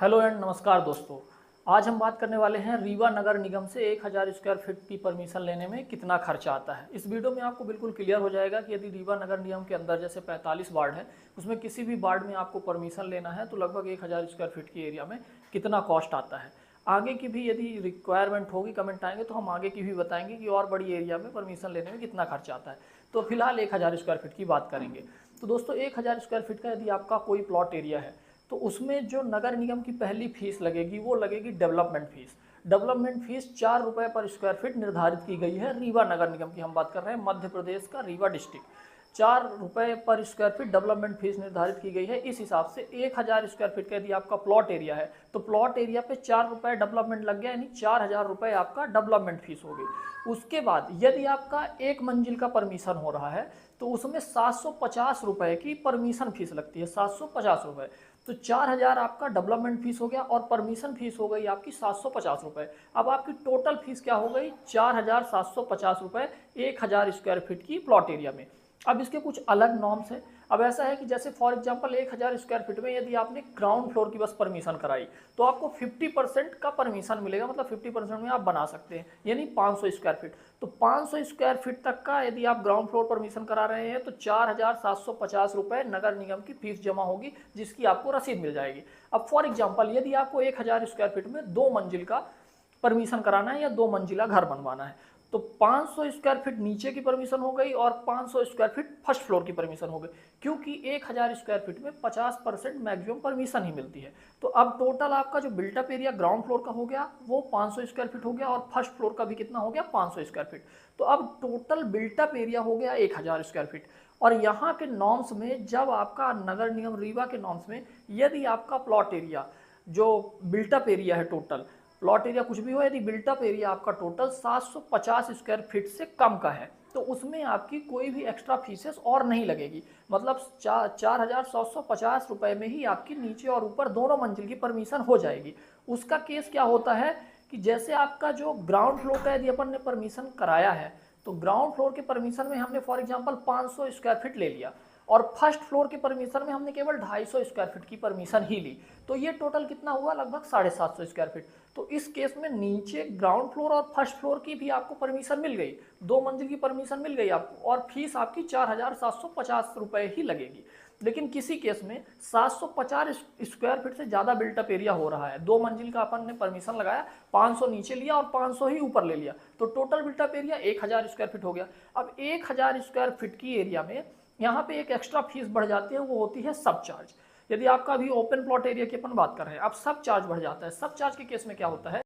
Hello and नमस्कार दोस्तों। आज हम बात करने वाले हैं रीवा नगर निगम से 1000 स्क्वायर फीट की परमिशन लेने में कितना खर्चा आता है। इस वीडियो में आपको बिल्कुल क्लियर हो जाएगा कि यदि रीवा नगर निगम के अंदर जैसे 45 वार्ड है, उसमें किसी भी वार्ड में आपको परमिशन लेना है तो लगभग 1000 स्क्वायर फीट की एरिया में कितना कॉस्ट आता है। आगे की भी यदि रिक्वायरमेंट होगी, कमेंट आएंगे तो हम आगे की भी बताएंगे कि और बड़ी एरिया में परमिशन लेने में कितना खर्चा आता है। तो फिलहाल 1000 स्क्वायर फीट की बात करेंगे। तो दोस्तों 1000 स्क्वायर फीट का यदि आपका कोई प्लॉट एरिया है तो उसमें जो नगर निगम की पहली फीस लगेगी वो लगेगी डेवलपमेंट फीस। डेवलपमेंट फीस 4 रुपये पर स्क्वायर फीट निर्धारित की गई है। रीवा नगर निगम की हम बात कर रहे हैं, मध्य प्रदेश का रीवा डिस्ट्रिक्ट। 4 रुपये पर स्क्वायर फीट डेवलपमेंट फीस निर्धारित की गई है। इस हिसाब से 1000 स्क्वायर फीट का यदि आपका प्लॉट एरिया है तो प्लॉट एरिया पे 4 रुपये डेवलपमेंट लग गया, यानी 4000 रुपये आपका डेवलपमेंट फीस होगी। उसके बाद यदि आपका एक मंजिल का परमिशन हो रहा है तो उसमें 750 रुपये की परमिशन फीस लगती है, 750 रुपये। तो 4000 आपका डेवलपमेंट फीस हो गया और परमिशन फीस हो गई आपकी 750 रुपये। अब आपकी टोटल फीस क्या हो गई? 4750 रुपये 1000 स्क्वायर फीट की प्लॉट एरिया में। अब इसके कुछ अलग नॉर्म्स हैं। अब ऐसा है कि जैसे फॉर एग्जांपल 1000 स्क्वायर फीट में यदि आपने ग्राउंड फ्लोर की बस परमिशन कराई तो आपको 50% का परमिशन मिलेगा, मतलब 50% में आप बना सकते हैं, यानी 500 स्क्वायर फीट। तो 500 स्क्वायर फीट तक का यदि आप ग्राउंड फ्लोर परमिशन करा रहे हैं तो 4750 रुपये नगर निगम की फीस जमा होगी, जिसकी आपको रसीद मिल जाएगी। अब फॉर एग्जाम्पल यदि आपको 1000 स्क्वायर फीट में 2 मंजिल का परमिशन कराना है या 2 मंजिला घर बनवाना है तो 500 स्क्वायर फीट नीचे की परमिशन हो गई और 500 स्क्वायर फीट फर्स्ट फ्लोर की परमिशन हो गई, क्योंकि 1000 स्क्वायर फीट में 50% मैक्सिमम परमिशन ही मिलती है। तो अब टोटल आपका जो बिल्टअप एरिया ग्राउंड फ्लोर का हो गया वो 500 स्क्वायर फीट हो गया और फर्स्ट फ्लोर का भी कितना हो गया? 500 स्क्वायर फीट। तो अब टोटल बिल्टअप एरिया हो गया 1000 स्क्वायर फीट। और यहाँ के नॉर्म्स में जब आपका नगर निगम रीवा के नॉर्म्स में यदि आपका प्लॉट एरिया जो बिल्टअप एरिया है, टोटल प्लॉट एरिया कुछ भी हो, यदि बिल्टअप एरिया आपका टोटल 750 स्क्वायर फीट से कम का है तो उसमें आपकी कोई भी एक्स्ट्रा फीसेस और नहीं लगेगी, मतलब 4750 रुपये में ही आपकी नीचे और ऊपर दोनों मंजिल की परमिशन हो जाएगी। उसका केस क्या होता है कि जैसे आपका जो ग्राउंड फ्लोर का यदि अपन ने परमिशन कराया है तो ग्राउंड फ्लोर के परमिशन में हमने फॉर एग्जांपल 500 स्क्वायर फीट ले लिया और फर्स्ट फ्लोर के परमिशन में हमने केवल 250 स्क्वायर फीट की परमिशन ही ली, तो ये टोटल कितना हुआ? लगभग 750 स्क्वायर फीट। तो इस केस में नीचे ग्राउंड फ्लोर और फर्स्ट फ्लोर की भी आपको परमिशन मिल गई, 2 मंजिल की परमिशन मिल गई आपको, और फीस आपकी 4750 रुपये ही लगेगी। लेकिन किसी केस में 750 स्क्वायर फीट से ज़्यादा बिल्टअप एरिया हो रहा है, 2 मंजिल का अपन ने परमिशन लगाया, 500 नीचे लिया और 500 ही ऊपर ले लिया, तो total built up area 1000 square feet हो गया। अब 1000 स्क्वायर फीट की एरिया में यहाँ पे एक एक्स्ट्रा फीस बढ़ जाती है, वो होती है सब चार्ज। यदि आपका अभी ओपन प्लॉट एरिया की अपन बात कर रहे हैं, अब सब चार्ज बढ़ जाता है। सब चार्ज के केस में क्या होता है